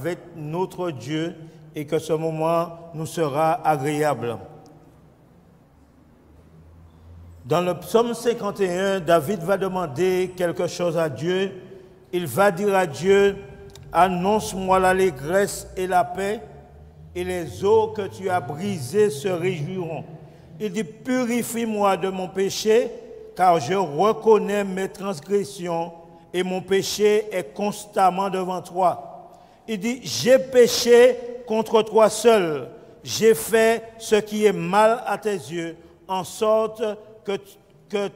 avec notre Dieu et que ce moment nous sera agréable. Dans le psaume 51, David va demander quelque chose à Dieu. Il va dire à Dieu, annonce-moi l'allégresse et la paix, et les eaux que tu as brisées se réjouiront. Il dit, purifie-moi de mon péché, car je reconnais mes transgressions, et mon péché est constamment devant toi. Il dit, j'ai péché contre toi seul, j'ai fait ce qui est mal à tes yeux, en sorte que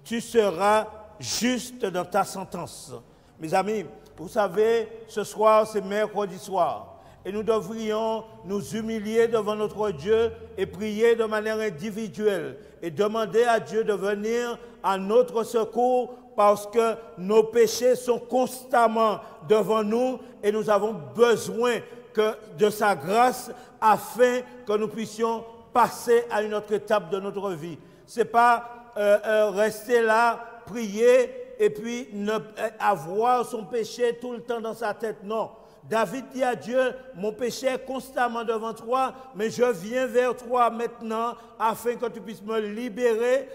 tu seras juste dans ta sentence. Mes amis, vous savez, ce soir, c'est mercredi soir. Et nous devrions nous humilier devant notre Dieu et prier de manière individuelle et demander à Dieu de venir à notre secours parce que nos péchés sont constamment devant nous et nous avons besoin de sa grâce afin que nous puissions passer à une autre étape de notre vie. Ce n'est pas rester là, prier et puis avoir son péché tout le temps dans sa tête. Non. David dit à Dieu, mon péché est constamment devant toi, mais je viens vers toi maintenant afin que tu puisses me libérer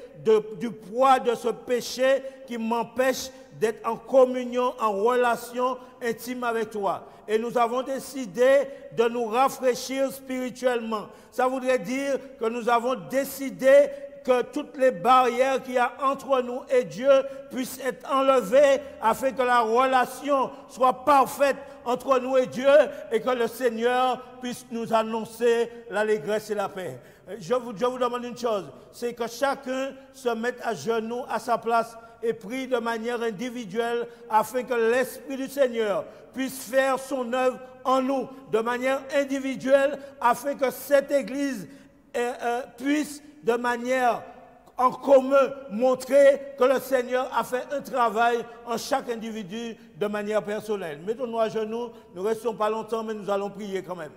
du poids de ce péché qui m'empêche d'être en communion, en relation intime avec toi. Et nous avons décidé de nous rafraîchir spirituellement. Ça voudrait dire que nous avons décidé que toutes les barrières qu'il y a entre nous et Dieu puissent être enlevées afin que la relation soit parfaite entre nous et Dieu et que le Seigneur puisse nous annoncer l'allégresse et la paix. Je vous demande une chose, c'est que chacun se mette à genoux à sa place et prie de manière individuelle afin que l'Esprit du Seigneur puisse faire son œuvre en nous de manière individuelle afin que cette Église puisse de manière en commun montrer que le Seigneur a fait un travail en chaque individu de manière personnelle. Mettons-nous à genoux, nous ne restons pas longtemps, mais nous allons prier quand même.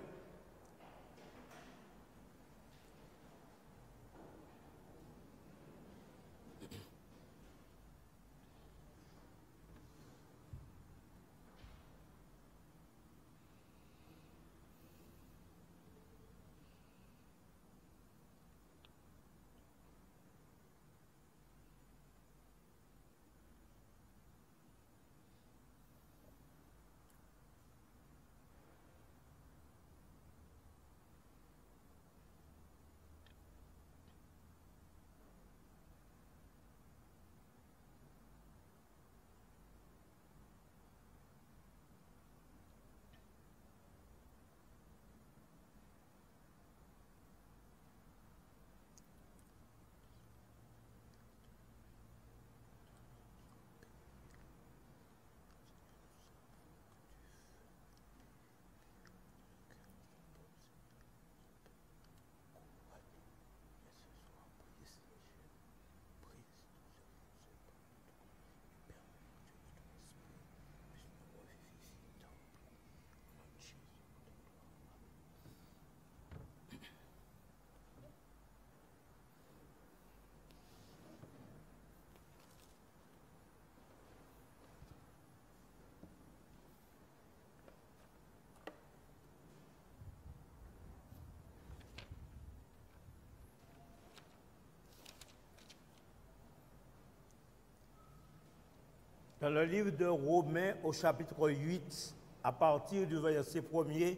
Dans le livre de Romains au chapitre 8, à partir du verset 1er,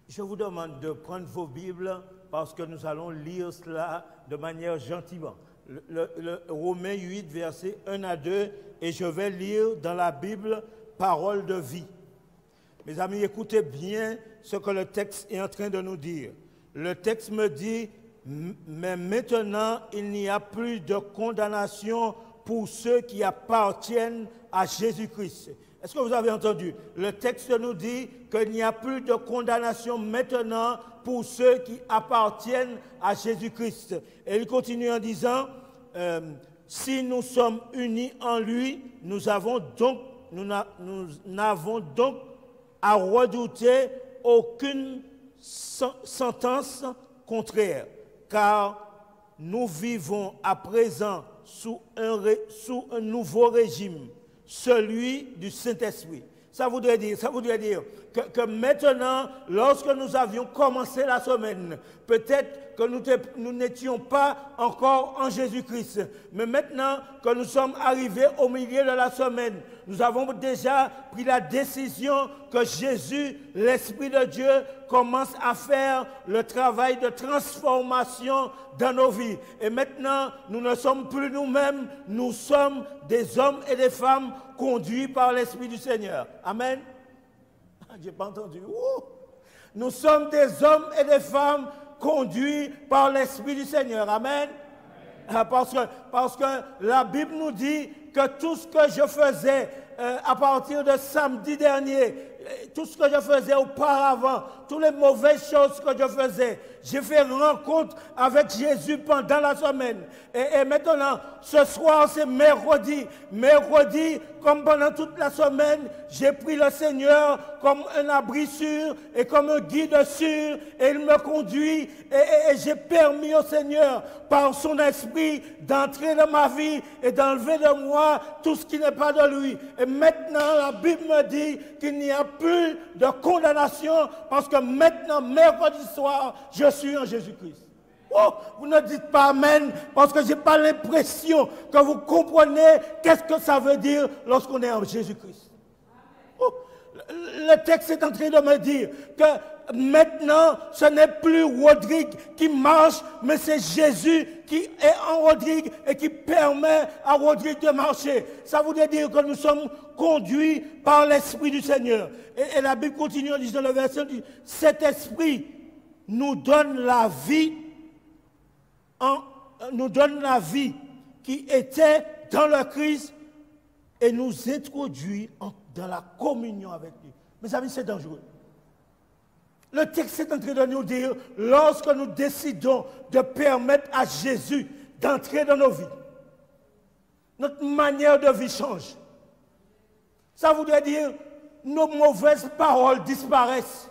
je vous demande de prendre vos Bibles parce que nous allons lire cela de manière gentiment. Le Romains 8, versets 1 à 2, et je vais lire dans la Bible Parole de vie. Mes amis, écoutez bien ce que le texte est en train de nous dire. Le texte me dit, mais maintenant, il n'y a plus de condamnation pour ceux qui appartiennent à Jésus-Christ. Est-ce que vous avez entendu? Le texte nous dit qu'il n'y a plus de condamnation maintenant pour ceux qui appartiennent à Jésus-Christ. Et il continue en disant, si nous sommes unis en lui, nous n'avons donc à redouter aucune sentence contraire, car nous vivons à présent sous un nouveau régime, celui du Saint-Esprit. Ça voudrait dire que maintenant, lorsque nous avions commencé la semaine, peut-être que nous n'étions pas encore en Jésus-Christ, mais maintenant que nous sommes arrivés au milieu de la semaine, nous avons déjà pris la décision que Jésus, l'Esprit de Dieu, commence à faire le travail de transformation dans nos vies. Et maintenant, nous ne sommes plus nous-mêmes, nous sommes des hommes et des femmes conduits par l'Esprit du Seigneur. Amen. J'ai pas entendu. Ouh. Nous sommes des hommes et des femmes conduits par l'Esprit du Seigneur. Amen. Parce que la Bible nous dit que tout ce que je faisais à partir de samedi dernier, tout ce que je faisais auparavant, toutes les mauvaises choses que je faisais, j'ai fait rencontre avec Jésus pendant la semaine. Et maintenant, ce soir, c'est mercredi. Mercredi, comme pendant toute la semaine, j'ai pris le Seigneur comme un abri sûr et comme un guide sûr. Et il me conduit et j'ai permis au Seigneur, par son esprit, d'entrer dans ma vie et d'enlever de moi tout ce qui n'est pas de lui. Et maintenant, la Bible me dit qu'il n'y a plus de condamnation parce que maintenant, mercredi soir, je suis en Jésus-Christ. Oh, vous ne dites pas Amen parce que je n'ai pas l'impression que vous comprenez qu'est-ce que ça veut dire lorsqu'on est en Jésus-Christ. Oh, le texte est en train de me dire que maintenant, ce n'est plus Rodrigue qui marche, mais c'est Jésus qui est en Rodrigue et qui permet à Rodrigue de marcher. Ça voudrait dire que nous sommes conduits par l'Esprit du Seigneur. Et la Bible continue en disant le verset, dit, cet Esprit nous donne la vie, qui était dans le Christ et nous introduit dans la communion avec lui. Mes amis, c'est dangereux. Le texte est en train de nous dire, lorsque nous décidons de permettre à Jésus d'entrer dans nos vies, notre manière de vie change. Ça voudrait dire, nos mauvaises paroles disparaissent,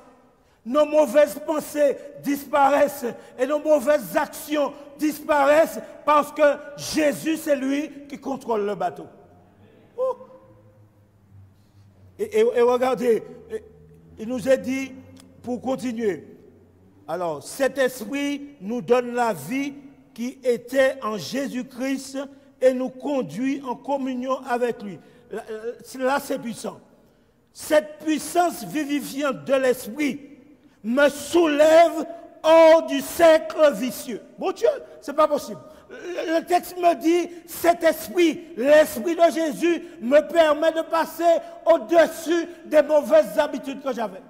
nos mauvaises pensées disparaissent et nos mauvaises actions disparaissent parce que Jésus, c'est lui qui contrôle le bateau. Oh. Et regardez, il nous est dit, pour continuer, alors cet esprit nous donne la vie qui était en Jésus-Christ et nous conduit en communion avec lui. Là, c'est puissant. Cette puissance vivifiante de l'esprit me soulève hors du cercle vicieux. Mon Dieu, c'est pas possible. Le texte me dit, cet esprit, l'esprit de Jésus, me permet de passer au-dessus des mauvaises habitudes que j'avais.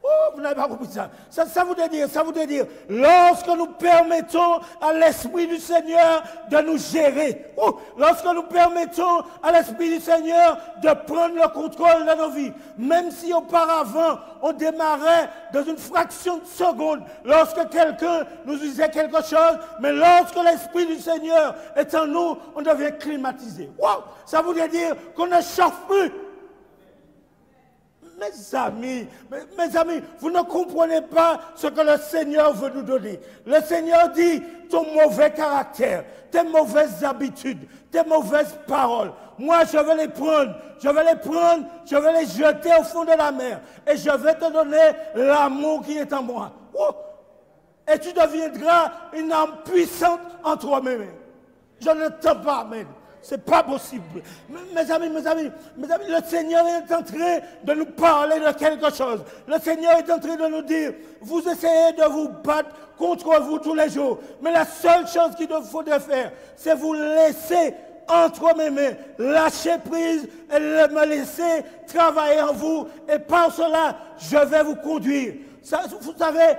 Oh, vous n'avez pas compris ça. Ça voudrait dire, lorsque nous permettons à l'Esprit du Seigneur de nous gérer, lorsque nous permettons à l'Esprit du Seigneur de prendre le contrôle de nos vies, même si auparavant on démarrait dans une fraction de seconde, lorsque quelqu'un nous disait quelque chose, mais lorsque l'Esprit du Seigneur est en nous, on devient climatisé. Wow, ça voudrait dire qu'on ne chauffe plus. Mes amis, vous ne comprenez pas ce que le Seigneur veut nous donner. Le Seigneur dit, ton mauvais caractère, tes mauvaises habitudes, tes mauvaises paroles, moi je vais les prendre, je vais les jeter au fond de la mer et je vais te donner l'amour qui est en moi. Et tu deviendras une âme puissante en toi-même. Je ne t'en pas, amen. C'est pas possible. Mes amis, le Seigneur est en train de nous parler de quelque chose. Le Seigneur est en train de nous dire, vous essayez de vous battre contre vous tous les jours. Mais la seule chose qu'il faut faire, c'est vous laisser entre mes mains, lâcher prise et me laisser travailler en vous. Et par cela, je vais vous conduire. Ça, vous savez,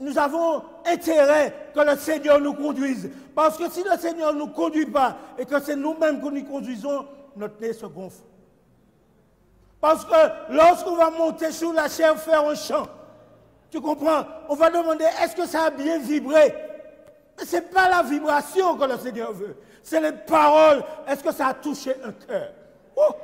nous avons intérêt que le Seigneur nous conduise. Parce que si le Seigneur ne nous conduit pas et que c'est nous-mêmes que nous conduisons, notre nez se gonfle. Parce que lorsqu'on va monter sur la chair faire un chant, tu comprends? On va demander, est-ce que ça a bien vibré? Ce n'est pas la vibration que le Seigneur veut. C'est les paroles. Est-ce que ça a touché un cœur? Oh!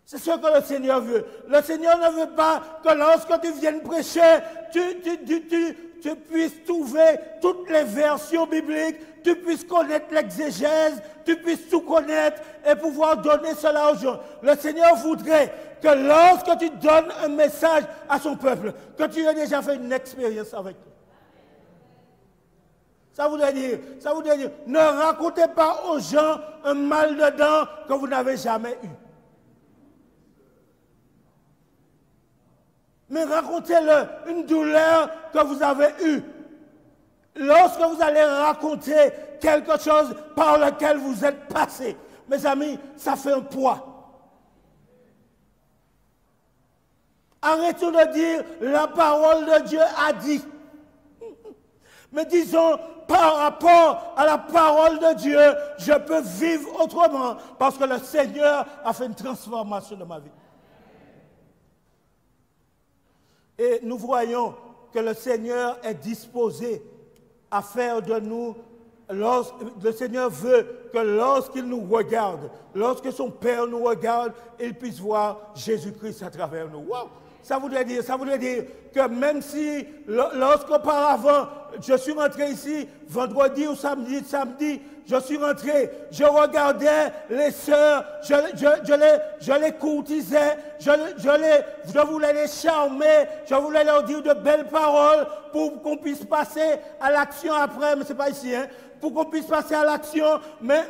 C'est ce que le Seigneur veut. Le Seigneur ne veut pas que lorsque tu viennes prêcher, tu puisses trouver toutes les versions bibliques, tu puisses connaître l'exégèse, tu puisses tout connaître et pouvoir donner cela aux gens. Le Seigneur voudrait que lorsque tu donnes un message à son peuple, que tu aies déjà fait une expérience avec lui. Ça voudrait dire, ne racontez pas aux gens un mal de dents que vous n'avez jamais eu. Mais racontez-le une douleur que vous avez eue. Lorsque vous allez raconter quelque chose par lequel vous êtes passé, mes amis, ça fait un poids. Arrêtons de dire la parole de Dieu a dit. Mais disons, par rapport à la parole de Dieu, je peux vivre autrement parce que le Seigneur a fait une transformation de ma vie. Et nous voyons que le Seigneur est disposé à faire de nous, le Seigneur veut que lorsqu'il nous regarde, lorsque son Père nous regarde, il puisse voir Jésus-Christ à travers nous. Wow! Ça voudrait dire que même si, lorsqu'auparavant, je suis rentré ici, vendredi ou samedi, je suis rentré, je regardais les sœurs, je les courtisais, je voulais les charmer, je voulais leur dire de belles paroles pour qu'on puisse passer à l'action après, mais ce n'est pas ici, hein, pour qu'on puisse passer à l'action, mais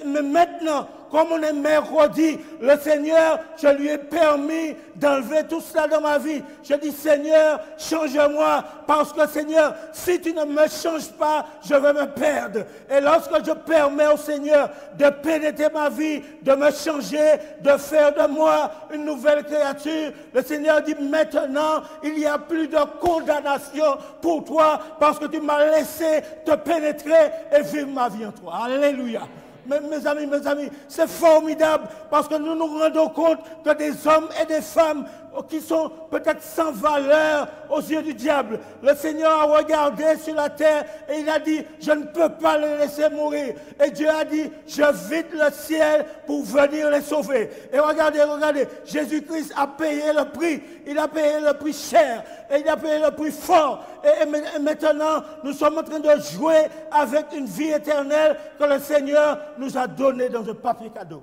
maintenant, comme on est mercredi, le Seigneur, je lui ai permis d'enlever tout cela dans ma vie. Je dis, Seigneur, change-moi, parce que Seigneur, si tu ne me changes pas, je vais me perdre. Et lorsque je permets au Seigneur de pénétrer ma vie, de me changer, de faire de moi une nouvelle créature, le Seigneur dit, maintenant, il n'y a plus de condamnation pour toi, parce que tu m'as laissé te pénétrer et vivre ma vie en toi. Alléluia. Mes amis, c'est formidable parce que nous nous rendons compte que des hommes et des femmes qui sont peut-être sans valeur aux yeux du diable, le Seigneur a regardé sur la terre et il a dit, je ne peux pas les laisser mourir. Et Dieu a dit, je vide le ciel pour venir les sauver. Et regardez, Jésus-Christ a payé le prix. Il a payé le prix cher et il a payé le prix fort. Et maintenant, nous sommes en train de jouer avec une vie éternelle que le Seigneur nous a donnée dans un papier cadeau.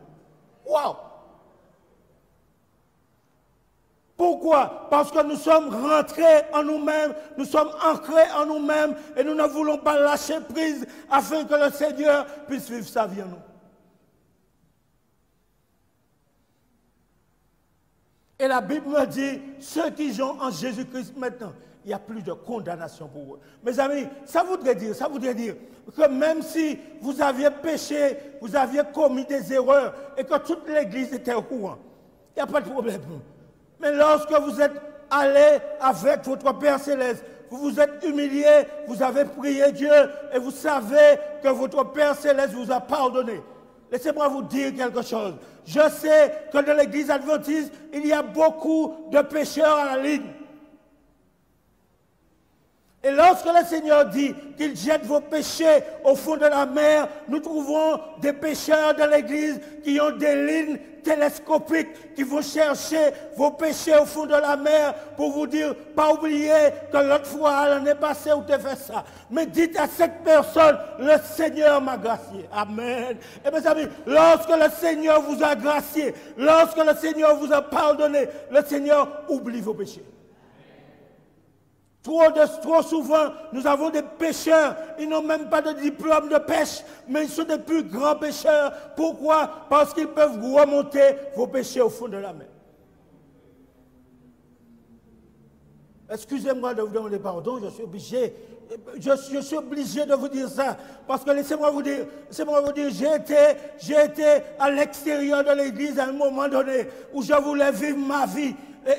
Waouh! Pourquoi? Parce que nous sommes rentrés en nous-mêmes, nous sommes ancrés en nous-mêmes et nous ne voulons pas lâcher prise afin que le Seigneur puisse vivre sa vie en nous. Et la Bible me dit, ceux qui sont en Jésus-Christ maintenant, il n'y a plus de condamnation pour eux. Mes amis, ça voudrait dire que même si vous aviez péché, vous aviez commis des erreurs et que toute l'Église était au courant, il n'y a pas de problème. Mais lorsque vous êtes allé avec votre Père Céleste, vous vous êtes humilié, vous avez prié Dieu et vous savez que votre Père Céleste vous a pardonné. Laissez-moi vous dire quelque chose. Je sais que dans l'Église adventiste, il y a beaucoup de pécheurs à la ligne. Et lorsque le Seigneur dit qu'il jette vos péchés au fond de la mer, nous trouvons des pécheurs dans l'Église qui ont des lignes télescopiques, qui vont chercher vos péchés au fond de la mer pour vous dire, pas oublier que l'autre fois, l'année passée, où tu as fait ça. Mais dites à cette personne, le Seigneur m'a gracié. Amen. Et mes amis, lorsque le Seigneur vous a gracié, lorsque le Seigneur vous a pardonné, le Seigneur oublie vos péchés. Trop souvent, nous avons des pêcheurs. Ils n'ont même pas de diplôme de pêche, mais ils sont des plus grands pêcheurs. Pourquoi? Parce qu'ils peuvent remonter vos péchés au fond de la mer. Excusez-moi de vous demander pardon, je suis obligé de vous dire ça. Parce que laissez-moi vous dire, j'ai été à l'extérieur de l'église à un moment donné où je voulais vivre ma vie.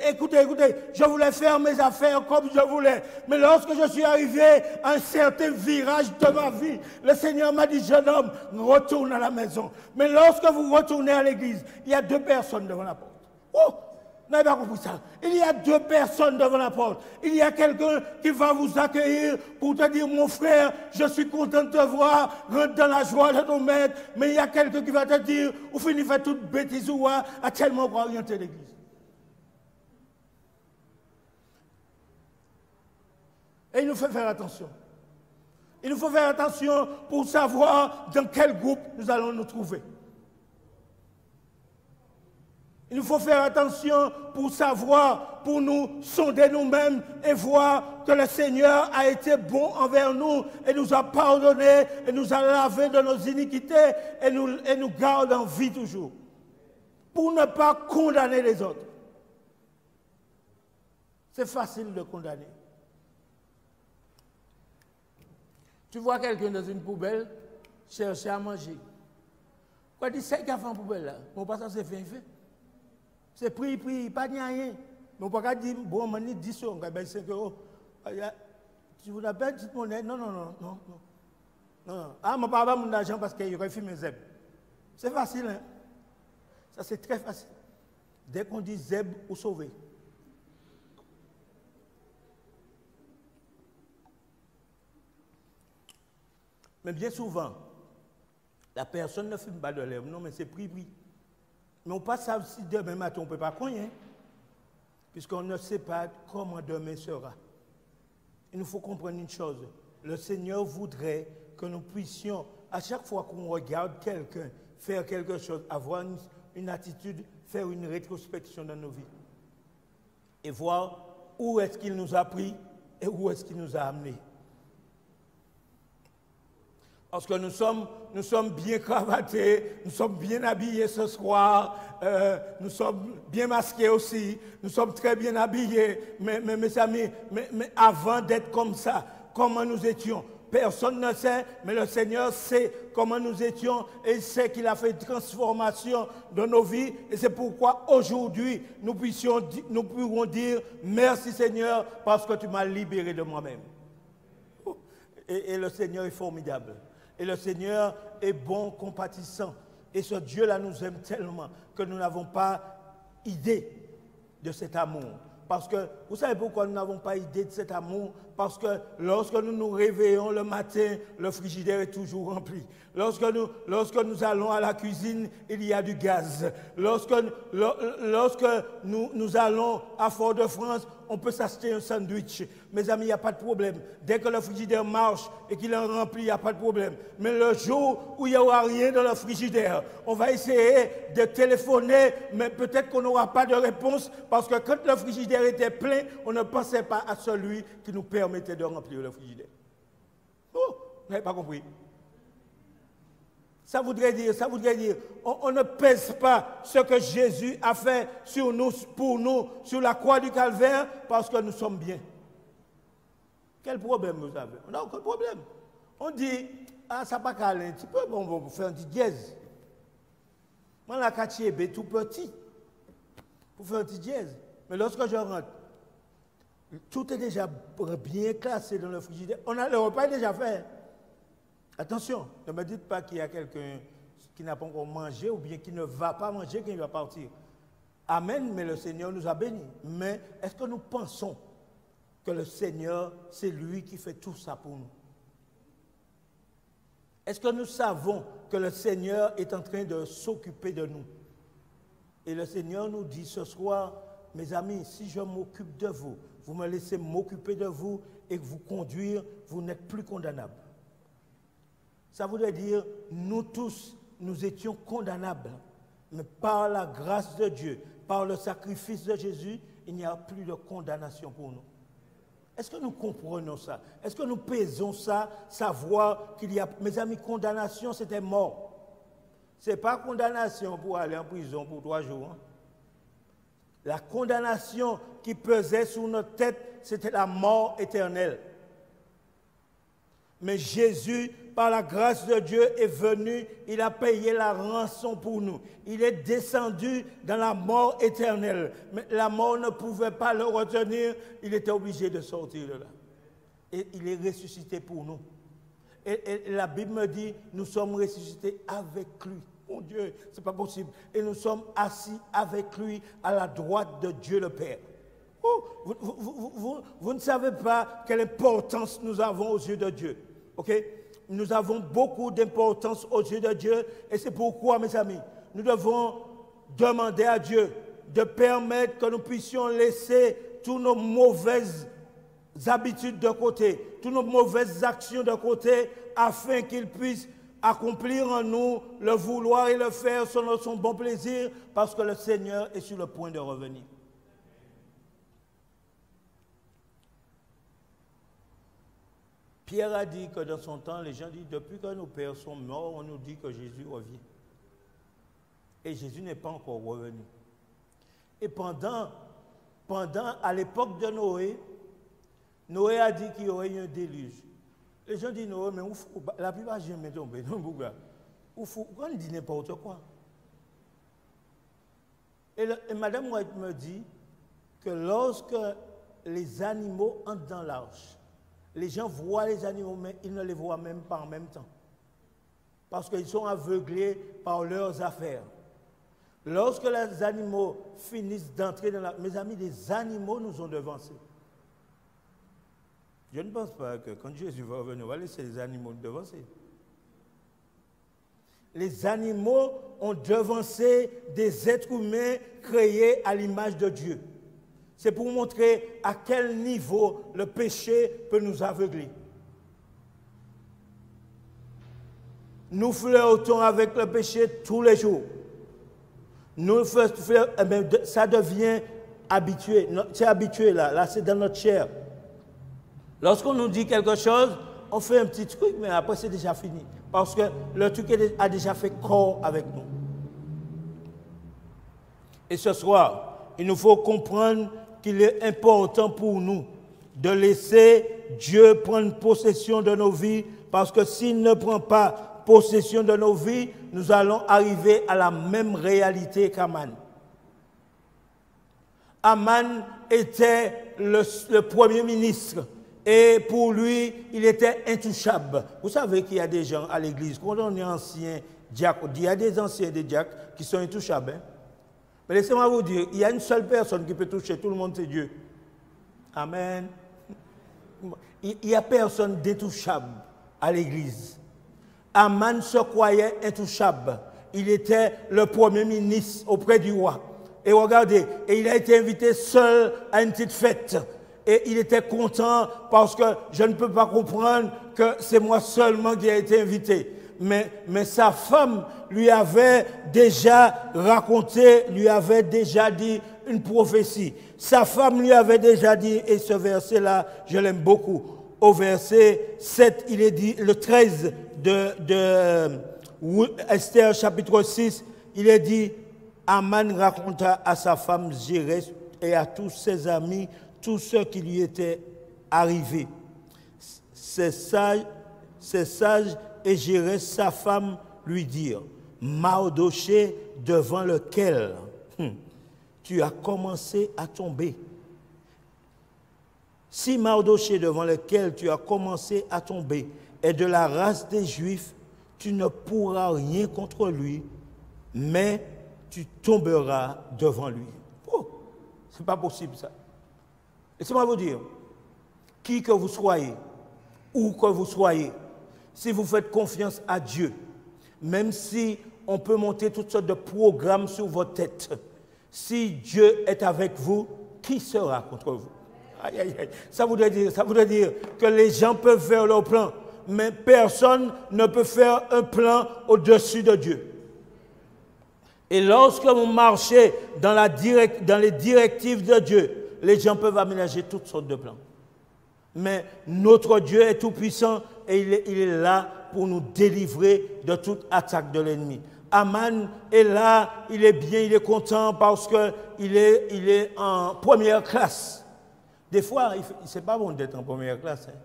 Écoutez, je voulais faire mes affaires comme je voulais. Mais lorsque je suis arrivé à un certain virage de ma vie, le Seigneur m'a dit, jeune homme, retourne à la maison. Mais lorsque vous retournez à l'église, il y a 2 personnes devant la porte. Oh! Vous n'avez pas compris ça. Il y a 2 personnes devant la porte. Il y a quelqu'un qui va vous accueillir pour te dire, mon frère, je suis content de te voir, rentre dans la joie de ton maître. Mais il y a quelqu'un qui va te dire, ou finit faire toute bêtise ou à tellement orienter l'église. Et il nous faut faire attention. Il nous faut faire attention pour savoir dans quel groupe nous allons nous trouver. Il nous faut faire attention pour savoir, pour nous sonder nous-mêmes et voir que le Seigneur a été bon envers nous et nous a pardonné et nous a lavé de nos iniquités et nous garde en vie toujours. Pour ne pas condamner les autres. C'est facile de condamner. Tu vois quelqu'un dans une poubelle chercher à manger. Quoi dit, c'est qu'il y a en poubelle là. Mon passage c'est fait. C'est pris, pas de rien. Mais on ne peut pas dire, bon, on m'a dit 10 euros, 5 euros. Tu vous appelles petite monnaie? Non. Ah, je ne peux pas avoir mon argent parce qu'il aurait fait mes zèbres. C'est facile, hein? Ça, c'est très facile. Dès qu'on dit zèbre ou sauver. Mais bien souvent, la personne ne fume pas de l'herbe, non, mais c'est pris. Mais on passe ça si demain matin, on ne peut pas connaître, puisqu'on ne sait pas comment demain sera. Il nous faut comprendre une chose. Le Seigneur voudrait que nous puissions, à chaque fois qu'on regarde quelqu'un faire quelque chose, avoir une attitude, faire une rétrospection dans nos vies. Et voir où est-ce qu'il nous a pris et où est-ce qu'il nous a amenés. Parce que nous sommes bien cravatés, nous sommes bien habillés ce soir, nous sommes bien masqués aussi, nous sommes très bien habillés. Mais mes amis, mais avant d'être comme ça, comment nous étions? Personne ne sait, mais le Seigneur sait comment nous étions et il sait qu'il a fait une transformation dans nos vies. Et c'est pourquoi aujourd'hui, nous pourrons dire merci Seigneur parce que tu m'as libéré de moi-même. Et le Seigneur est formidable. Et le Seigneur est bon, compatissant. Et ce Dieu-là nous aime tellement que nous n'avons pas idée de cet amour. Parce que, vous savez pourquoi nous n'avons pas idée de cet amour? Parce que lorsque nous nous réveillons le matin, le frigidaire est toujours rempli. Lorsque nous allons à la cuisine, il y a du gaz. Lorsque nous allons à Fort-de-France, on peut s'acheter un sandwich. Mes amis, il n'y a pas de problème. Dès que le frigidaire marche et qu'il est rempli, il n'y a pas de problème. Mais le jour où il n'y aura rien dans le frigidaire, on va essayer de téléphoner, mais peut-être qu'on n'aura pas de réponse parce que quand le frigidaire était plein, on ne pensait pas à celui qui nous permettait de remplir le frigidaire. Oh, vous n'avez pas compris. Ça voudrait dire, on ne pèse pas ce que Jésus a fait sur nous, pour nous, sur la croix du Calvaire, parce que nous sommes bien. Quel problème vous avez? On n'a aucun problème. On dit, ah, ça n'a pas calé un petit peu, bon, vous faire un petit dièse. Moi, la quartier est tout petit, pour faire un petit dièse. Mais lorsque je rentre, tout est déjà bien classé dans le frigidaire. Le repas est déjà fait. Attention, ne me dites pas qu'il y a quelqu'un qui n'a pas encore mangé ou bien qui ne va pas manger quand il va partir. Amen, mais le Seigneur nous a bénis. Mais est-ce que nous pensons que le Seigneur, c'est lui qui fait tout ça pour nous? Est-ce que nous savons que le Seigneur est en train de s'occuper de nous? Et le Seigneur nous dit ce soir, mes amis, si je m'occupe de vous, vous me laissez m'occuper de vous et vous conduire, vous n'êtes plus condamnables. Ça voudrait dire, nous tous, nous étions condamnables. Mais par la grâce de Dieu, par le sacrifice de Jésus, il n'y a plus de condamnation pour nous. Est-ce que nous comprenons ça? Est-ce que nous pesons ça, savoir qu'il y a, mes amis, condamnation, c'était mort. Ce n'est pas condamnation pour aller en prison pour 3 jours. Hein. La condamnation qui pesait sur notre tête, c'était la mort éternelle. Mais Jésus, par la grâce de Dieu, est venu, il a payé la rançon pour nous. Il est descendu dans la mort éternelle. Mais la mort ne pouvait pas le retenir, il était obligé de sortir de là. Et il est ressuscité pour nous. Et la Bible me dit, nous sommes ressuscités avec lui. Mon Dieu, ce n'est pas possible. Et nous sommes assis avec lui à la droite de Dieu le Père. Oh, vous ne savez pas quelle importance nous avons aux yeux de Dieu. Okay? Nous avons beaucoup d'importance aux yeux de Dieu et c'est pourquoi, mes amis, nous devons demander à Dieu de permettre que nous puissions laisser toutes nos mauvaises habitudes de côté, toutes nos mauvaises actions de côté, afin qu'il puisse accomplir en nous le vouloir et le faire selon son bon plaisir, parce que le Seigneur est sur le point de revenir. Pierre a dit que dans son temps, les gens disent, depuis que nos pères sont morts, on nous dit que Jésus revient. Et Jésus n'est pas encore revenu. Et à l'époque de Noé, Noé a dit qu'il y aurait eu un déluge. Les gens disent, Noé, mais la pluie va jamais tomber. On dit n'importe quoi. Et Madame White me dit que lorsque les animaux entrent dans l'arche, les gens voient les animaux, mais ils ne les voient même pas en même temps. Parce qu'ils sont aveuglés par leurs affaires. Lorsque les animaux finissent d'entrer dans l'arche, mes amis, les animaux nous ont devancés. Je ne pense pas que quand Jésus va revenir, on va laisser les animaux nous devancer. Les animaux ont devancé des êtres humains créés à l'image de Dieu. C'est pour montrer à quel niveau le péché peut nous aveugler. Nous flirtons avec le péché tous les jours. Ça devient habitué. C'est habitué là c'est dans notre chair. Lorsqu'on nous dit quelque chose, on fait un petit truc, mais après c'est déjà fini. Parce que le truc a déjà fait corps avec nous. Et ce soir, il nous faut comprendre qu'il est important pour nous de laisser Dieu prendre possession de nos vies, parce que s'il ne prend pas possession de nos vies, nous allons arriver à la même réalité qu'Aman. Aman était le premier ministre. Et pour lui, il était intouchable. Vous savez qu'il y a des gens à l'église, quand on est ancien diacre, il y a des anciens des diacres qui sont intouchables. Hein? Mais laissez-moi vous dire, il y a une seule personne qui peut toucher tout le monde, c'est Dieu. Amen. Il n'y a personne d'intouchable à l'église. Aman se croyait intouchable. Il était le premier ministre auprès du roi. Et regardez, et il a été invité seul à une petite fête. Et il était content parce que je ne peux pas comprendre que c'est moi seulement qui ai été invité. Mais sa femme lui avait déjà raconté, lui avait déjà dit une prophétie. Sa femme lui avait déjà dit, et ce verset-là, je l'aime beaucoup. Au verset 7, il est dit, le 13 de Esther chapitre 6, il est dit, Aman raconta à sa femme Jérès et à tous ses amis tout ce qui lui était arrivé. Ces sages et Jérès, sa femme, lui dirent, Mardochée devant lequel tu as commencé à tomber. Si Mardochée devant lequel tu as commencé à tomber est de la race des Juifs, tu ne pourras rien contre lui, mais tu tomberas devant lui. Oh, c'est pas possible ça. Laissez-moi vous dire, qui que vous soyez, où que vous soyez, si vous faites confiance à Dieu, même si on peut monter toutes sortes de programmes sur votre tête, si Dieu est avec vous, qui sera contre vous? Aïe, aïe, aïe. Ça voudrait dire que les gens peuvent faire leur plan, mais personne ne peut faire un plan au-dessus de Dieu. Et lorsque vous marchez dans les directives de Dieu, les gens peuvent aménager toutes sortes de plans. Mais notre Dieu est tout-puissant et il est là pour nous délivrer de toute attaque de l'ennemi. Aman est là, il est bien, il est content parce qu'il est en première classe. Des fois, ce n'est pas bon d'être en première classe. Hein.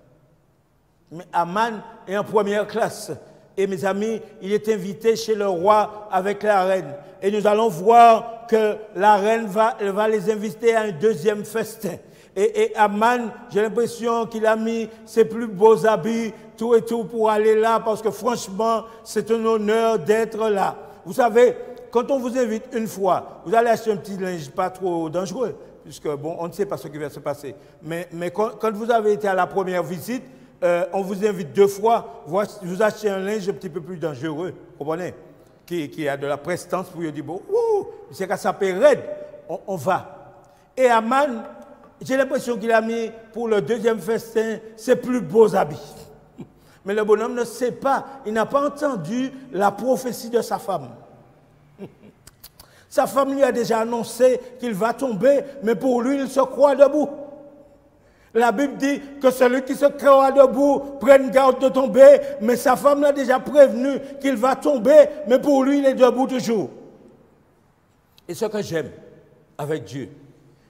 Mais Aman est en première classe. Et mes amis, il est invité chez le roi avec la reine. Et nous allons voir que la reine va les inviter à un deuxième festin. Et Aman, j'ai l'impression qu'il a mis ses plus beaux habits, tout et tout, pour aller là, parce que franchement, c'est un honneur d'être là. Vous savez, quand on vous invite une fois, vous allez acheter un petit linge pas trop dangereux, puisque bon, on ne sait pas ce qui va se passer. Mais quand vous avez été à la première visite, on vous invite 2 fois, vous achetez un linge un petit peu plus dangereux, vous comprenez, qui a de la prestance pour dire, bon, c'est qu'à s'appeler raide, on va. Et Aman, j'ai l'impression qu'il a mis pour le deuxième festin ses plus beaux habits. Mais le bonhomme ne sait pas, il n'a pas entendu la prophétie de sa femme. Sa femme lui a déjà annoncé qu'il va tomber, mais pour lui, il se croit debout. La Bible dit que celui qui se croit debout prenne garde de tomber, mais sa femme l'a déjà prévenu qu'il va tomber, mais pour lui, il est debout toujours. Et ce que j'aime avec Dieu,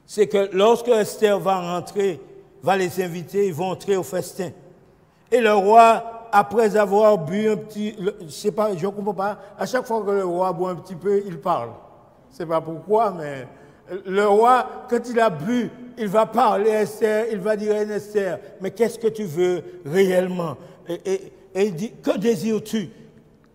c'est que lorsque Esther va rentrer, va les inviter, ils vont entrer au festin. Et le roi, après avoir bu un petit, je ne comprends pas, à chaque fois que le roi boit un petit peu, il parle. Je ne sais pas pourquoi, mais le roi, quand il a bu, il va parler à Esther, il va dire à Esther, mais qu'est-ce que tu veux réellement? Et il dit, que désires-tu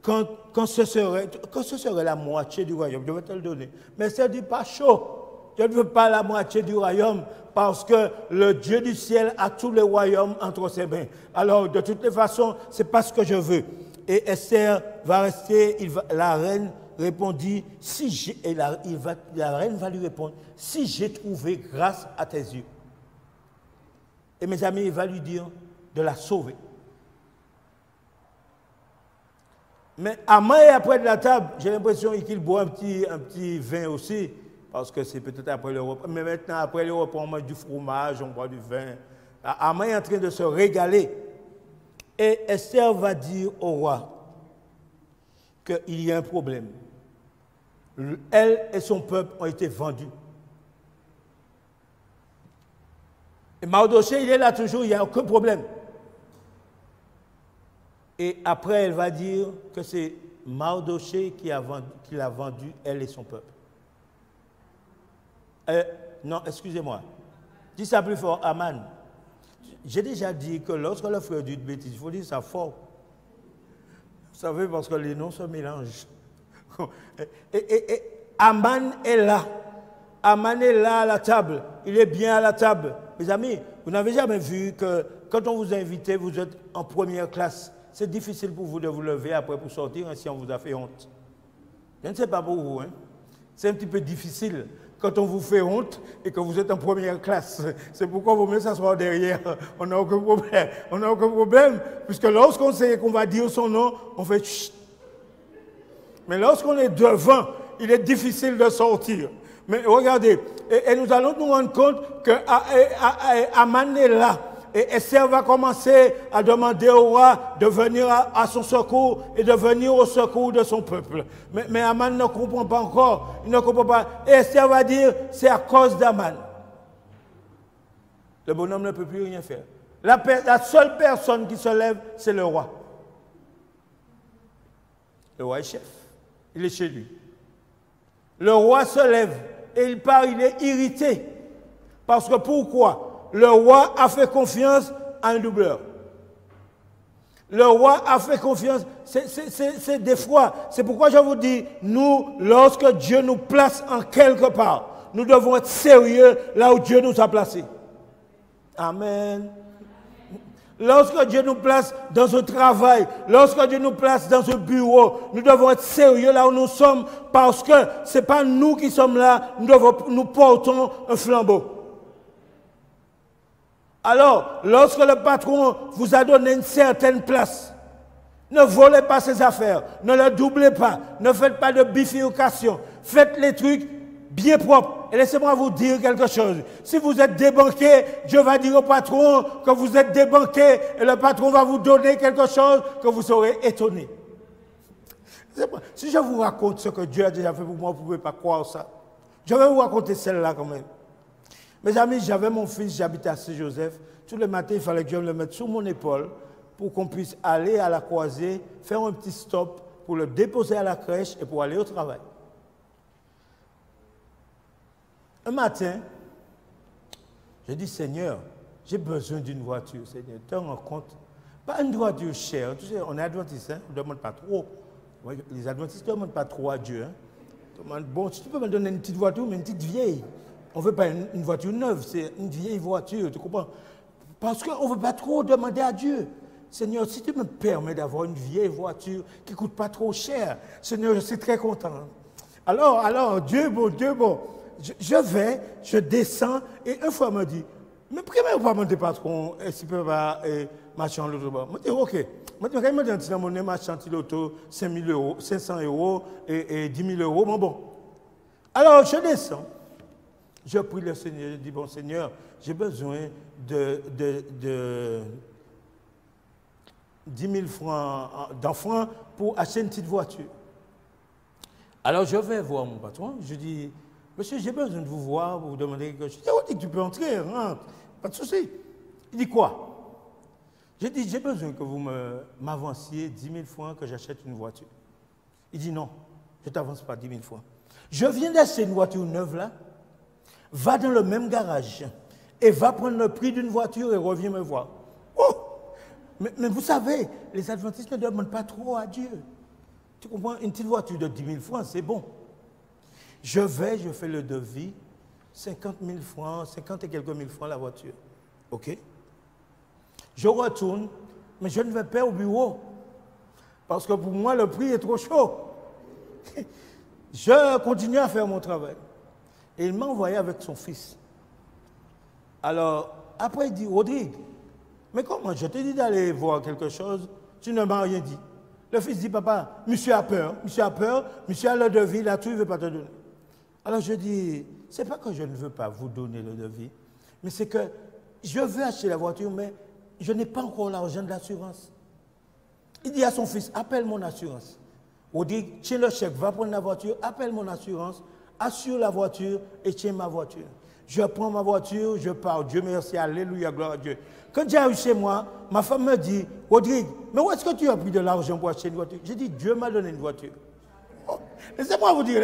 quand ce serait la moitié du royaume? Je vais te le donner. Mais Esther dit, pas chaud. Je ne veux pas la moitié du royaume parce que le Dieu du ciel a tous les royaumes entre ses mains. Alors, de toutes les façons, ce n'est pas ce que je veux. Et Esther va rester, la reine répondit, la reine va lui répondre, si j'ai trouvé grâce à tes yeux. Et mes amis, il va lui dire de la sauver. Mais à main et après de la table, j'ai l'impression qu'il boit un petit vin aussi. Parce que c'est peut-être après le repas. Mais maintenant, après le repas, on mange du fromage, on boit du vin. Aman est en train de se régaler. Et Esther va dire au roi qu'il y a un problème. Elle et son peuple ont été vendus. Et Mardochée, il est là toujours, il n'y a aucun problème. Et après, elle va dire que c'est Mardochée qui l'a vendu, elle et son peuple. Non, excusez-moi. Dis ça plus fort, Aman. J'ai déjà dit que lorsque le frère dit une bêtise, il faut dire ça fort. Vous savez, parce que les noms se mélangent. Et Aman est là. Aman est là à la table. Il est bien à la table. Mes amis, vous n'avez jamais vu que quand on vous invite, vous êtes en première classe. C'est difficile pour vous de vous lever après pour sortir si on vous a fait honte. Je ne sais pas pour vous. Hein? C'est un petit peu difficile. Quand on vous fait honte et que vous êtes en première classe. C'est pourquoi vous mieux s'asseoir derrière. On n'a aucun problème. On n'a aucun problème. Puisque lorsqu'on sait qu'on va dire son nom, on fait chut. Mais lorsqu'on est devant, il est difficile de sortir. Mais regardez, et nous allons nous rendre compte que Aman est là. Et Esther va commencer à demander au roi de venir à son secours et de venir au secours de son peuple. Mais Aman ne comprend pas encore. Il ne comprend pas. Et Esther va dire, c'est à cause d'Aman. Le bonhomme ne peut plus rien faire. La seule personne qui se lève, c'est le roi. Le roi est chef. Il est chez lui. Le roi se lève et il part, il est irrité. Parce que pourquoi? Le roi a fait confiance à un doubleur. Le roi a fait confiance. C'est des fois. C'est pourquoi je vous dis, nous, lorsque Dieu nous place en quelque part, nous devons être sérieux là où Dieu nous a placés. Amen. Lorsque Dieu nous place dans un travail, lorsque Dieu nous place dans un bureau, nous devons être sérieux là où nous sommes parce que ce n'est pas nous qui sommes là, nous portons un flambeau. Alors, lorsque le patron vous a donné une certaine place, ne volez pas ses affaires, ne le doublez pas, ne faites pas de bifurcation, faites les trucs bien propres. et laissez-moi vous dire quelque chose. Si vous êtes débanqué, Dieu va dire au patron que vous êtes débanqué et le patron va vous donner quelque chose que vous serez étonné. Si je vous raconte ce que Dieu a déjà fait pour moi, vous ne pouvez pas croire ça. Je vais vous raconter celle-là quand même. Mes amis, j'avais mon fils, j'habitais à Saint-Joseph. Tous les matins, il fallait que je le mette sur mon épaule pour qu'on puisse aller à la croisée, faire un petit stop pour le déposer à la crèche et pour aller au travail. Un matin, j'ai dit, Seigneur, j'ai besoin d'une voiture. Seigneur, tu te rends compte? Pas une voiture chère. Tu sais, on est adventiste, hein? On ne demande pas trop. Les adventistes ne demandent pas trop à Dieu. Hein? Bon, si tu peux me donner une petite voiture, mais une petite vieille. On ne veut pas une voiture neuve, c'est une vieille voiture, tu comprends? Parce qu'on ne veut pas trop demander à Dieu. Seigneur, si tu me permets d'avoir une vieille voiture qui ne coûte pas trop cher, Seigneur, je suis très content. Alors, Dieu bon, je descends, et une fois, il me dit, mais pourquoi ne pas demander patron, s'il peut pas marcher en l'autre bord? Je dis, ok. Je dis, quand il me dit, mon marchand l'auto, 5 000 euros, 500 euros et 10 000 euros, bon. Alors, je descends. Je prie le Seigneur, je dis, bon Seigneur, j'ai besoin de 10 000 francs d'enfants pour acheter une petite voiture. Alors je vais voir mon patron, je dis, monsieur, j'ai besoin de vous voir, pour vous demander quelque chose. Il dit, tu peux entrer, rentre, pas de souci. Il dit, quoi? J'ai dit, j'ai besoin que vous m'avanciez 10 000 francs que j'achète une voiture. Il dit, non, je ne t'avance pas 10 000 francs. Je viens d'acheter une voiture neuve là, va dans le même garage et va prendre le prix d'une voiture et reviens me voir. Oh! Mais vous savez, les adventistes ne demandent pas trop à Dieu. Tu comprends? Une petite voiture de 10 000 francs, c'est bon. Je fais le devis, 50 000 francs, 50 et quelques mille francs la voiture. OK? Je retourne, mais je ne vais pas au bureau. Parce que pour moi, le prix est trop chaud. Je continue à faire mon travail. Et il m'a envoyé avec son fils. Alors, après, il dit, Rodrigue, mais comment? Je t'ai dit d'aller voir quelque chose, tu ne m'as rien dit. Le fils dit, papa, monsieur a peur, monsieur a le devis, là, tout, il ne veut pas te donner. Alors je dis, ce n'est pas que je ne veux pas vous donner le devis, mais c'est que je veux acheter la voiture, mais je n'ai pas encore l'argent de l'assurance. Il dit à son fils, appelle mon assurance. Rodrigue, tiens le chèque, va prendre la voiture, appelle mon assurance, assure la voiture et tiens ma voiture. Je prends ma voiture, je pars. Dieu merci, alléluia, gloire à Dieu. Quand j'arrive chez moi, ma femme me dit, Rodrigue, mais où est-ce que tu as pris de l'argent pour acheter une voiture? J'ai dit, Dieu m'a donné une voiture. Oh, laissez-moi vous dire,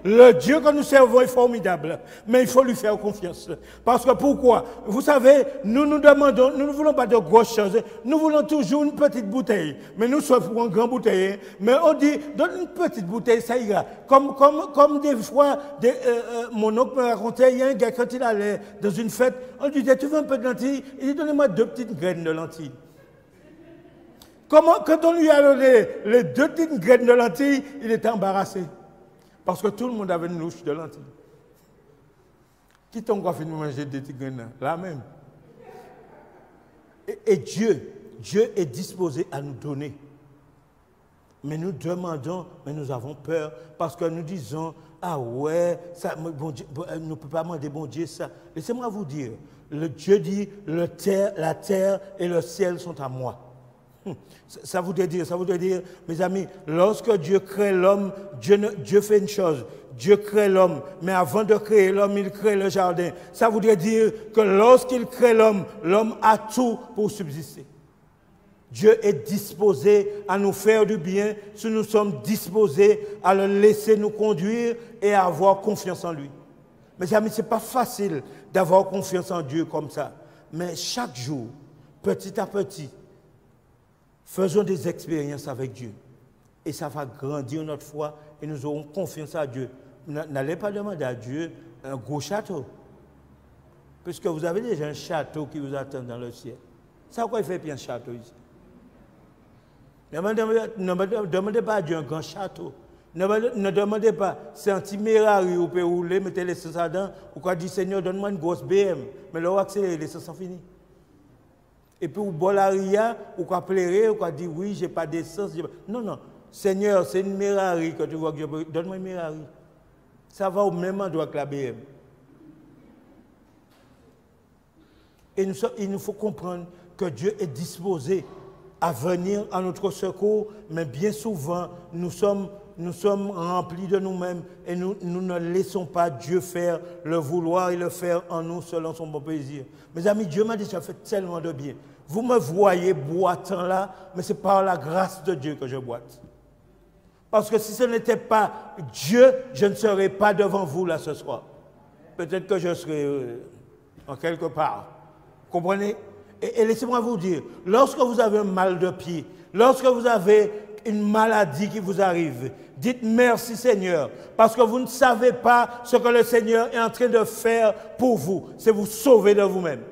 le Dieu que nous servons est formidable, mais il faut lui faire confiance. Parce que pourquoi? Vous savez, nous demandons, nous ne voulons pas de grosses choses, nous voulons toujours une petite bouteille, mais nous sommes pour une grande bouteille, mais on dit, donne une petite bouteille, ça ira. Comme des fois, mon oncle me racontait, il y a un gars, quand il allait dans une fête, on lui disait, tu veux un peu de lentilles? Il dit, donnez-moi 2 petites graines de lentilles. Quand on lui a donné les 2 petites graines de lentilles, il était embarrassé. Parce que tout le monde avait une louche de lentilles. Qui t'a encore fait de manger des petites graines là même. Et Dieu est disposé à nous donner. Mais nous demandons, mais nous avons peur, parce que nous disons, ah ouais, ça, bon Dieu, nous ne pouvons pas demander bon Dieu ça. Laissez-moi vous dire, Dieu dit, la terre et le ciel sont à moi. Ça voudrait dire, mes amis, lorsque Dieu crée l'homme, Dieu fait une chose. Dieu crée l'homme, mais avant de créer l'homme, il crée le jardin. Ça voudrait dire que lorsqu'il crée l'homme, l'homme a tout pour subsister. Dieu est disposé à nous faire du bien si nous sommes disposés à le laisser nous conduire et à avoir confiance en lui. Mes amis, ce n'est pas facile d'avoir confiance en Dieu comme ça. Mais chaque jour, petit à petit, faisons des expériences avec Dieu. Et ça va grandir notre foi et nous aurons confiance à Dieu. N'allez pas demander à Dieu un gros château. Puisque vous avez déjà un château qui vous attend dans le ciel. C'est pourquoi il fait bien un château ici. Ne demandez pas à Dieu un grand château. Ne demandez pas, c'est un petit Ferrari où vous pouvez rouler, mettez l'essence dedans, ou quoi dit Seigneur, donne-moi une grosse BM. Mais là, vous accélérez, l'essence est finie. Et puis, vous boit la ria, ou quoi pleurer, ou quoi dire oui, je n'ai pas d'essence. Non, Seigneur, c'est une Ferrari que tu vois que je peux. Donne-moi une Ferrari. Ça va au même endroit que la BM. Et il nous faut comprendre que Dieu est disposé à venir à notre secours, mais bien souvent, nous sommes remplis de nous-mêmes et nous ne laissons pas Dieu faire le vouloir et le faire en nous selon son bon plaisir. Mes amis, Dieu m'a déjà fait tellement de bien. Vous me voyez boitant là, mais c'est par la grâce de Dieu que je boite. Parce que si ce n'était pas Dieu, je ne serais pas devant vous là ce soir. Peut-être que je serais en quelque part. Comprenez? Et laissez-moi vous dire, lorsque vous avez un mal de pied, lorsque vous avez une maladie qui vous arrive, dites merci Seigneur, parce que vous ne savez pas ce que le Seigneur est en train de faire pour vous. C'est vous sauver de vous-même.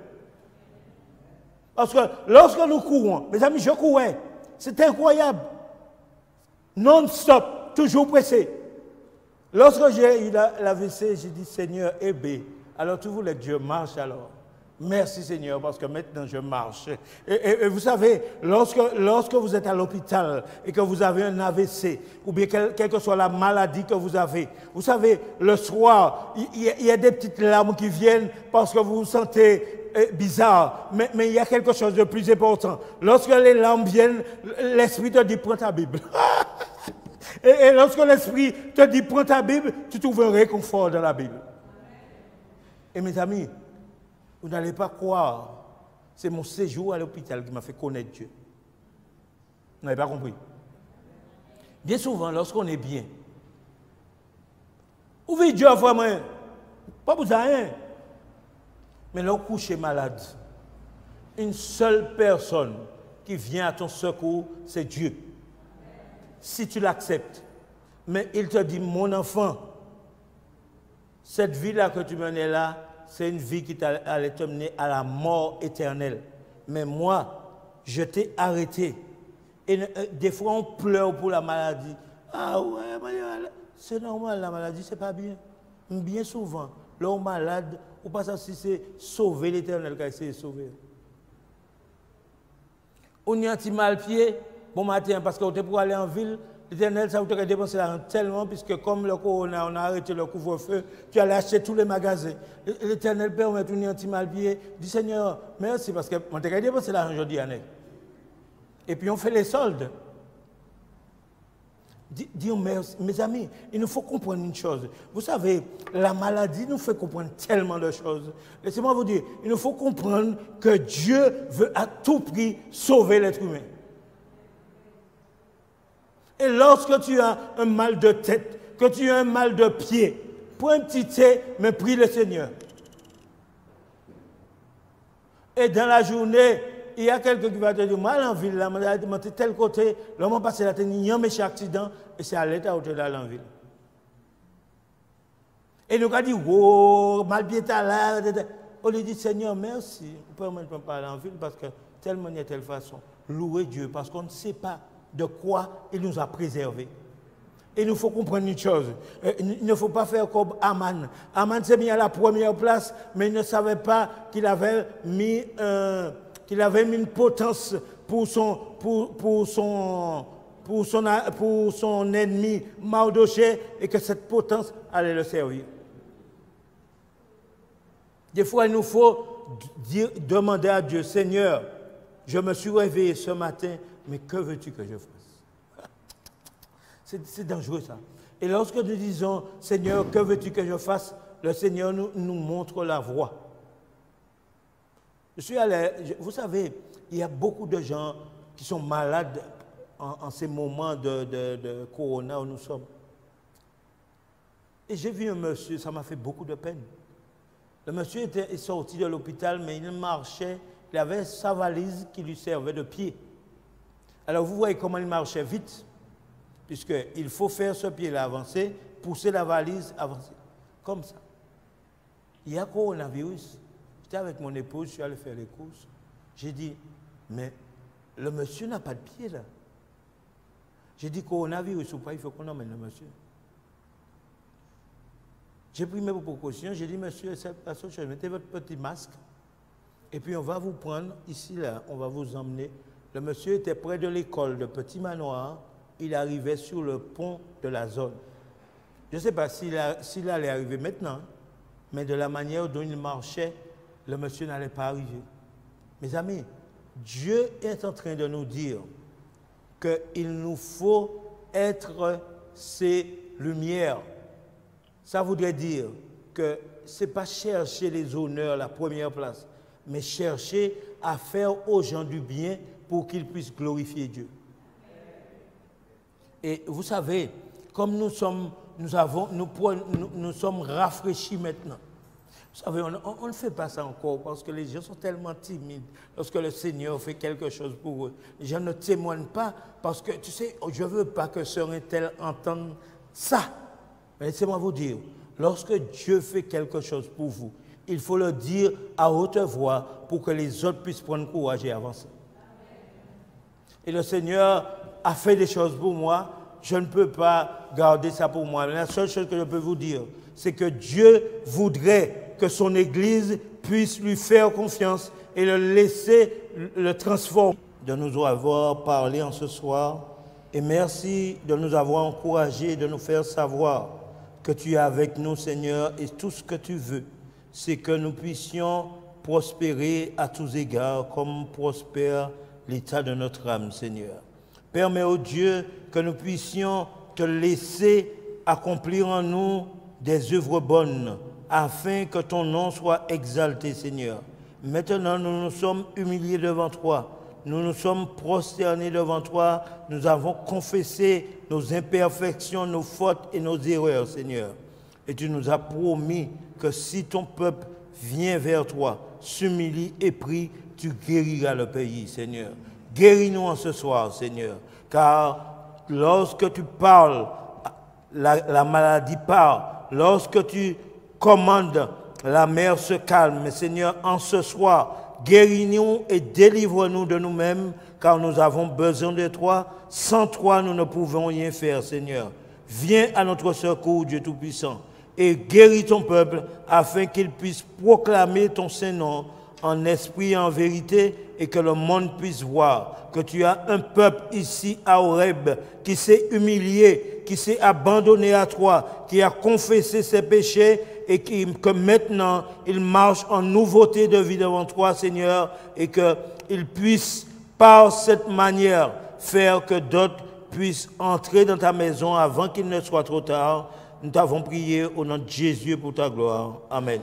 Parce que lorsque nous courons, mes amis, je courais, c'est incroyable. Non-stop, toujours pressé. Lorsque j'ai eu l'AVC, j'ai dit Seigneur, aie. Alors tu voulais que Dieu marche alors. Merci Seigneur, parce que maintenant je marche. Et vous savez, lorsque vous êtes à l'hôpital et que vous avez un AVC, ou bien quelle que soit la maladie que vous avez, vous savez, le soir, il y a des petites larmes qui viennent parce que vous vous sentez bizarre. Mais il y a quelque chose de plus important. Lorsque les larmes viennent, l'Esprit te dit, prends ta Bible. et lorsque l'Esprit te dit, prends ta Bible, tu trouves un réconfort dans la Bible. Et mes amis, vous n'allez pas croire, c'est mon séjour à l'hôpital qui m'a fait connaître Dieu. Vous n'avez pas compris. Bien souvent, lorsqu'on est bien, vous voyez Dieu vraiment, pas vous rien. Mais là, vous couchez malade. Une seule personne qui vient à ton secours, c'est Dieu. Si tu l'acceptes. Mais il te dit, mon enfant, cette vie-là que tu menais là, c'est une vie qui allait te mener à la mort éternelle. Mais moi, je t'ai arrêté. Et des fois, on pleure pour la maladie. Ah ouais, c'est normal, la maladie, c'est pas bien. Bien souvent, l'homme malade, ou pas ça si c'est sauver l'éternel qui a essayé de sauver. On y a un petit mal pied, bon matin, parce qu'on était pour aller en ville. L'Éternel, ça vous aurait dépensé l'argent tellement, puisque comme le corona, on a arrêté le couvre-feu, tu allais acheter tous les magasins. L'Éternel permet de un petit mal pied. Dis Seigneur, merci, parce qu'on t'a dépensé l'argent aujourd'hui. Et puis on fait les soldes. Dis merci. Mes amis, il nous faut comprendre une chose. Vous savez, la maladie nous fait comprendre tellement de choses. Laissez-moi vous dire, il nous faut comprendre que Dieu veut à tout prix sauver l'être humain. Et lorsque tu as un mal de tête, que tu as un mal de pied, prends un petit thé, mais prie le Seigneur. Et dans la journée, il y a quelqu'un qui va te dire, mal en ville, là, je tel côté, l'homme passe la tête, il y a un méchant accident, et c'est à l'état où tu es là en ville. Et nous avons dit, oh, mal bien là, on lui dit, Seigneur, merci. On ne peut pas aller en ville parce que telle manière, telle façon. Louer Dieu, parce qu'on ne sait pas de quoi il nous a préservés. Et il nous faut comprendre une chose. Il ne faut pas faire comme Aman. Aman s'est mis à la première place, mais il ne savait pas qu'il avait mis une potence pour son ennemi Mardochée et que cette potence allait le servir. Des fois, il nous faut demander à Dieu, Seigneur, je me suis réveillé ce matin, mais que veux-tu que je fasse? C'est dangereux ça. Et lorsque nous disons, Seigneur, que veux-tu que je fasse? Le Seigneur nous montre la voie. Je suis allé, vous savez, il y a beaucoup de gens qui sont malades en ces moments de corona où nous sommes. Et j'ai vu un monsieur, ça m'a fait beaucoup de peine. Le monsieur est sorti de l'hôpital, mais il marchait, il avait sa valise qui lui servait de pied. Alors vous voyez comment il marchait vite, puisqu'il faut faire ce pied-là avancer, pousser la valise, avancer. Comme ça. Il y a coronavirus. J'étais avec mon épouse, je suis allé faire les courses. J'ai dit, mais le monsieur n'a pas de pied là. J'ai dit, coronavirus ou pas, il faut qu'on emmène le monsieur. J'ai pris mes précautions, j'ai dit, monsieur, mettez votre petit masque, et puis on va vous prendre ici, là, on va vous emmener. Le monsieur était près de l'école de Petit Manoir, il arrivait sur le pont de la zone. Je ne sais pas s'il allait arriver maintenant, mais de la manière dont il marchait, le monsieur n'allait pas arriver. Mes amis, Dieu est en train de nous dire qu'il nous faut être ces lumières. Ça voudrait dire que ce n'est pas chercher les honneurs, la première place, mais chercher à faire aux gens du bien pour qu'ils puissent glorifier Dieu. Et vous savez, comme nous sommes rafraîchis maintenant. Vous savez, on ne fait pas ça encore parce que les gens sont tellement timides lorsque le Seigneur fait quelque chose pour eux. Les gens ne témoignent pas parce que, tu sais, je ne veux pas que sœur et tel entende ça. Mais laissez-moi vous dire, lorsque Dieu fait quelque chose pour vous, il faut le dire à haute voix pour que les autres puissent prendre courage et avancer. Et le Seigneur a fait des choses pour moi, je ne peux pas garder ça pour moi. La seule chose que je peux vous dire, c'est que Dieu voudrait que son Église puisse lui faire confiance et le laisser le transformer. De nous avoir parlé en ce soir et merci de nous avoir encouragés, de nous faire savoir que tu es avec nous, Seigneur, et tout ce que tu veux, c'est que nous puissions prospérer à tous égards comme prospère l'état de notre âme, Seigneur. Permets, ô Dieu, que nous puissions te laisser accomplir en nous des œuvres bonnes, afin que ton nom soit exalté, Seigneur. Maintenant, nous nous sommes humiliés devant toi. Nous nous sommes prosternés devant toi. Nous avons confessé nos imperfections, nos fautes et nos erreurs, Seigneur. Et tu nous as promis que si ton peuple vient vers toi, s'humilie et prie, tu guériras le pays, Seigneur. Guéris-nous en ce soir, Seigneur. Car lorsque tu parles, la maladie part. Lorsque tu commandes, la mer se calme. Seigneur, en ce soir, guéris-nous et délivre-nous de nous-mêmes, car nous avons besoin de toi. Sans toi, nous ne pouvons rien faire, Seigneur. Viens à notre secours, Dieu Tout-Puissant, et guéris ton peuple, afin qu'il puisse proclamer ton Saint-Nom en esprit et en vérité, et que le monde puisse voir que tu as un peuple ici à Horeb qui s'est humilié, qui s'est abandonné à toi, qui a confessé ses péchés et que maintenant il marche en nouveauté de vie devant toi, Seigneur, et qu'il puisse par cette manière faire que d'autres puissent entrer dans ta maison avant qu'il ne soit trop tard. Nous t'avons prié au nom de Jésus pour ta gloire. Amen.